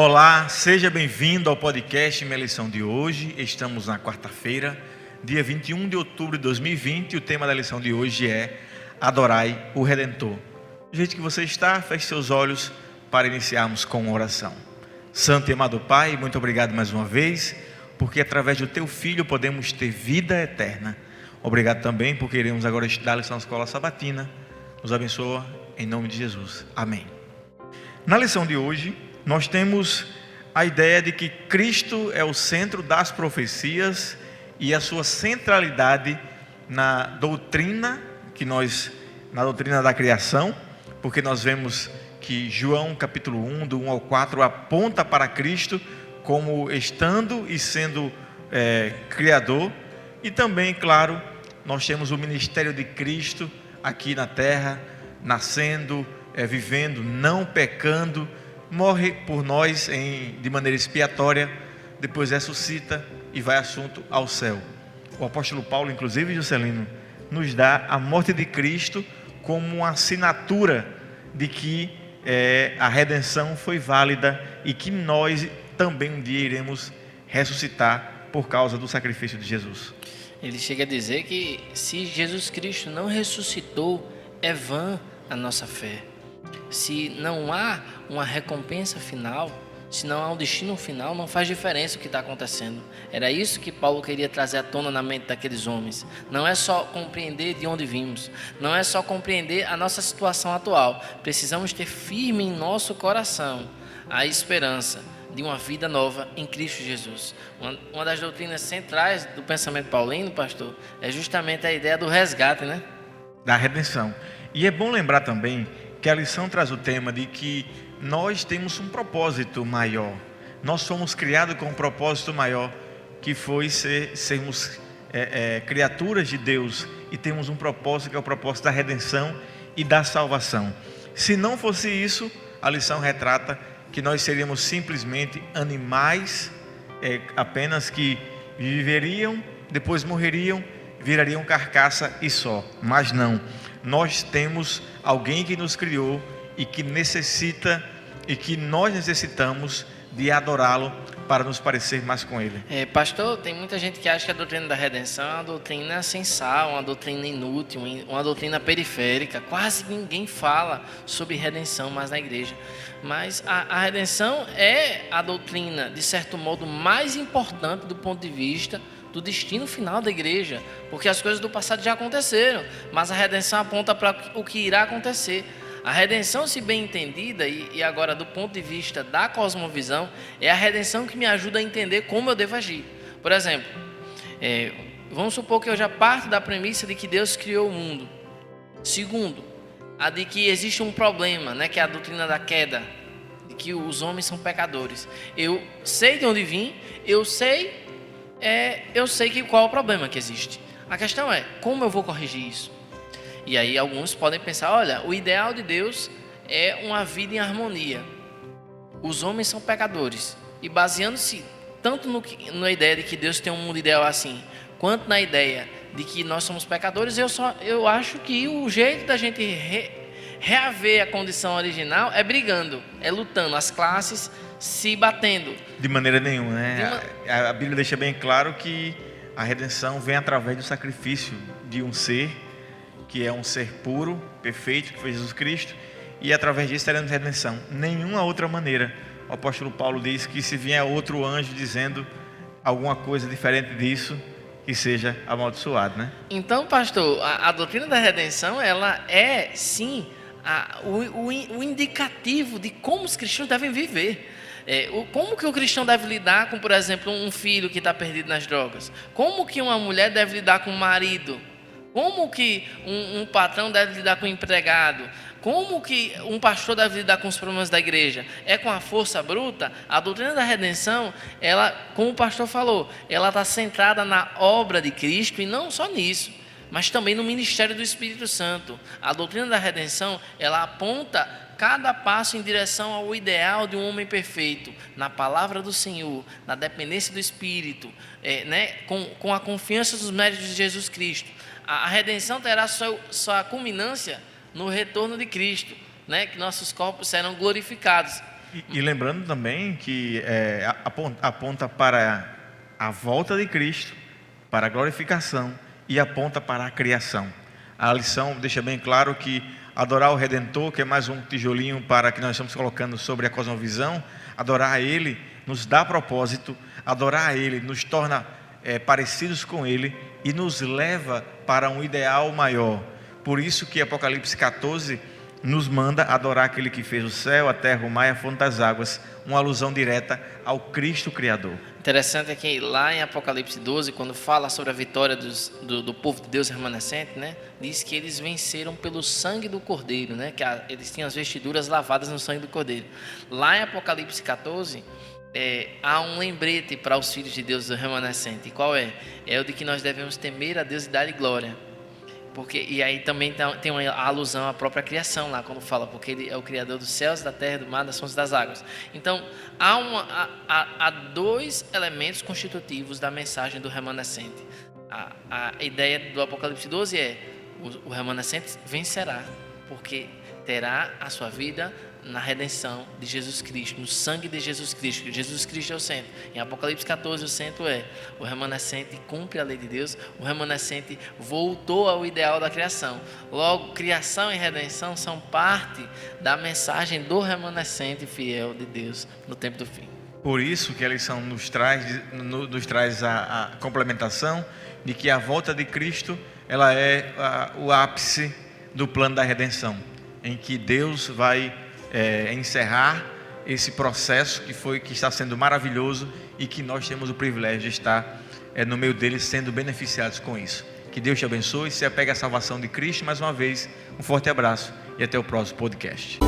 Olá, seja bem-vindo ao podcast Minha Lição de hoje. Estamos na quarta-feira, dia 21 de outubro de 2020 e o tema da lição de hoje é Adorai o Redentor. Do jeito que você está, feche seus olhos para iniciarmos com uma oração. Santo e amado Pai, muito obrigado mais uma vez, porque através do Teu Filho podemos ter vida eterna. Obrigado também porque iremos agora estudar a lição da escola sabatina. Nos abençoa em nome de Jesus. Amém. Na lição de hoje, nós temos a ideia de que Cristo é o centro das profecias e a sua centralidade na doutrina na doutrina da criação, porque nós vemos que João capítulo 1, do 1 ao 4, aponta para Cristo como estando e sendo Criador. E também, claro, nós temos o ministério de Cristo aqui na terra, nascendo, vivendo, não pecando, morre por nós de maneira expiatória, depois ressuscita e vai assunto ao céu. O apóstolo Paulo, inclusive, Juscelino, nos dá a morte de Cristo como uma assinatura de que a redenção foi válida e que nós também um dia iremos ressuscitar por causa do sacrifício de Jesus. Ele chega a dizer que se Jesus Cristo não ressuscitou, é vã a nossa fé. Se não há uma recompensa final, se não há um destino final, não faz diferença o que está acontecendo. Era isso que Paulo queria trazer à tona na mente daqueles homens. Não é só compreender de onde vimos, não é só compreender a nossa situação atual. Precisamos ter firme em nosso coração a esperança de uma vida nova em Cristo Jesus. Uma das doutrinas centrais do pensamento paulino, pastor, é justamente a ideia do resgate, né? Da redenção. E é bom lembrar também que a lição traz o tema de que nós temos um propósito maior. Nós fomos criados com um propósito maior, que foi sermos criaturas de Deus, e temos um propósito que é o propósito da redenção e da salvação. Se não fosse isso, a lição retrata que nós seríamos simplesmente animais, apenas que viveriam, depois morreriam, virariam carcaça e só. Mas não. Nós temos alguém que nos criou e que necessita e que nós necessitamos de adorá-lo para nos parecer mais com ele. Pastor, tem muita gente que acha que a doutrina da redenção é uma doutrina sem sal, uma doutrina inútil, uma doutrina periférica. Quase ninguém fala sobre redenção mais na igreja. Mas a redenção é a doutrina, de certo modo, mais importante do ponto de vista do destino final da igreja, porque as coisas do passado já aconteceram, mas a redenção aponta para o que irá acontecer. A redenção, se bem entendida, e agora do ponto de vista da cosmovisão, é a redenção que me ajuda a entender como eu devo agir. Por exemplo, vamos supor que eu já parto da premissa de que Deus criou o mundo. Segundo, a de que existe um problema, né, que é a doutrina da queda, de que os homens são pecadores. Eu sei de onde vim, eu sei qual é o problema que existe. A questão é, como eu vou corrigir isso? E aí alguns podem pensar, olha, o ideal de Deus é uma vida em harmonia. Os homens são pecadores. E baseando-se tanto na ideia de que Deus tem um mundo ideal assim, quanto na ideia de que nós somos pecadores, eu acho que o jeito da gente reaver a condição original é brigando, é lutando, as classes se batendo. De maneira nenhuma, né? A Bíblia deixa bem claro que a redenção vem através do sacrifício de um ser, que é um ser puro, perfeito, que foi Jesus Cristo, e através disso teremos redenção. Nenhuma outra maneira. O apóstolo Paulo diz que se vier outro anjo dizendo alguma coisa diferente disso, que seja amaldiçoado, né? Então, pastor, a doutrina da redenção, ela é sim o indicativo de como os cristãos devem viver. Como que o cristão deve lidar com, por exemplo, um filho que está perdido nas drogas? Como que uma mulher deve lidar com o marido? Como que um patrão deve lidar com o empregado? Como que um pastor deve lidar com os problemas da igreja? É com a força bruta? A doutrina da redenção, ela, como o pastor falou, ela está centrada na obra de Cristo, e não só nisso, mas também no ministério do Espírito Santo. A doutrina da redenção, ela aponta cada passo em direção ao ideal de um homem perfeito, na palavra do Senhor, na dependência do Espírito, com a confiança dos méritos de Jesus Cristo. A redenção terá sua culminância no retorno de Cristo, que nossos corpos serão glorificados. E lembrando também que aponta para a volta de Cristo, para a glorificação e aponta para a criação. A lição deixa bem claro que adorar o Redentor, que é mais um tijolinho para que nós estamos colocando sobre a cosmovisão, adorar a Ele nos dá propósito, adorar a Ele nos torna parecidos com Ele e nos leva para um ideal maior. Por isso que Apocalipse 14 nos manda adorar aquele que fez o céu, a terra, o mar e a fonte das águas, uma alusão direta ao Cristo Criador. Interessante é que lá em Apocalipse 12, quando fala sobre a vitória do povo de Deus remanescente, né, diz que eles venceram pelo sangue do Cordeiro, né, que eles tinham as vestiduras lavadas no sangue do Cordeiro. Lá em Apocalipse 14, há um lembrete para os filhos de Deus remanescente. E qual é? É o de que nós devemos temer a Deus e dar-lhe glória. E aí também tem uma alusão à própria criação lá, quando fala, porque Ele é o Criador dos céus, da terra, do mar, das fontes das águas. Então, há dois elementos constitutivos da mensagem do remanescente. A ideia do Apocalipse 12 é: o remanescente vencerá, porque terá a sua vida na redenção de Jesus Cristo, no sangue de Jesus Cristo. Jesus Cristo é o centro. Em Apocalipse 14 o centro é: o remanescente cumpre a lei de Deus, o remanescente voltou ao ideal da criação. Logo, criação e redenção são parte da mensagem do remanescente fiel de Deus no tempo do fim. Por isso que a lição nos traz a complementação de que a volta de Cristo, ela é o ápice do plano da redenção, em que Deus vai encerrar esse processo que está sendo maravilhoso e que nós temos o privilégio de estar no meio dele, sendo beneficiados com isso. Que Deus te abençoe, se apegue à salvação de Cristo. Mais uma vez, um forte abraço e até o próximo podcast.